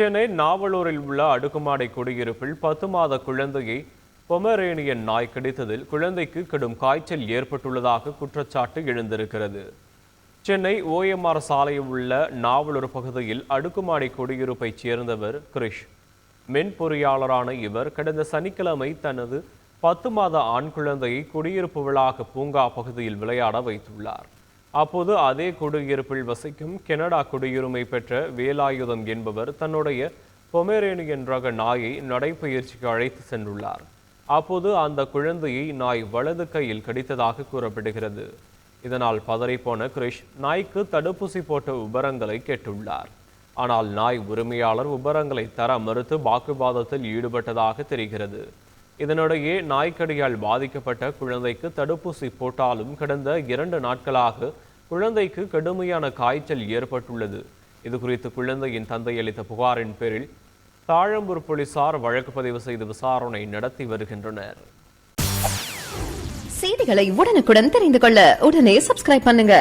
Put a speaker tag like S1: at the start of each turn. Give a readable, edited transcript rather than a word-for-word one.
S1: சென்னை நாவலூரில் உள்ள அடுக்குமாடி குடியிருப்பில் 10 மாத குழந்தையை பொமரேனியன் நாய் கடித்ததில் குழந்தைக்கு கடும் காய்ச்சல் ஏற்பட்டுள்ளதாக குற்றச்சாட்டு எழுந்திருக்கிறது. சென்னை OMR சாலையில் உள்ள நாவலூர் பகுதியில் அடுக்குமாடி குடியிருப்பைச் சேர்ந்தவர் கிரிஷ். மின் பொறியாளரான இவர் கடந்த சனிக்கிழமை தனது 10 மாத ஆண் குழந்தையை குடியிருப்பு வளாக பூங்கா பகுதியில் விளையாட வைத்துள்ளார். அப்போது அதே குடியிருப்பில் வசிக்கும் கனடா குடியுரிமை பெற்ற வேலாயுதம் என்பவர் தன்னுடைய பொமரேனியன் ரக நாயை நடைபயிற்சிக்கு அழைத்து சென்றுள்ளார். அப்போது அந்த குழந்தையை நாய் வலது கையில் கடித்ததாக கூறப்படுகிறது. இதனால் பதறிப்போன கிரிஷ் நாய்க்கு தடுப்பூசி போட்ட விபரங்களை கேட்டுள்ளார். ஆனால் நாய் உரிமையாளர் விபரங்களை தர மறுத்து வாக்குவாதத்தில் ஈடுபட்டதாக தெரிகிறது. இதனிடையே நாய்க்கடியால் பாதிக்கப்பட்ட குழந்தைக்கு தடுப்பூசி போட்டாலும் கடந்த 2 நாட்களாக குழந்தைக்கு கடுமையான காய்ச்சல் ஏற்பட்டுள்ளது. இதுகுறித்து குழந்தையின் தந்தை அளித்த புகாரின் பேரில் தாழம்பூர் போலீசார் வழக்கு பதிவு செய்து விசாரணை நடத்தி வருகின்றனர்.
S2: செய்திகளை உடனுக்குடன் தெரிந்து கொள்ள உடனே சப்ஸ்கிரைப் பண்ணுங்க.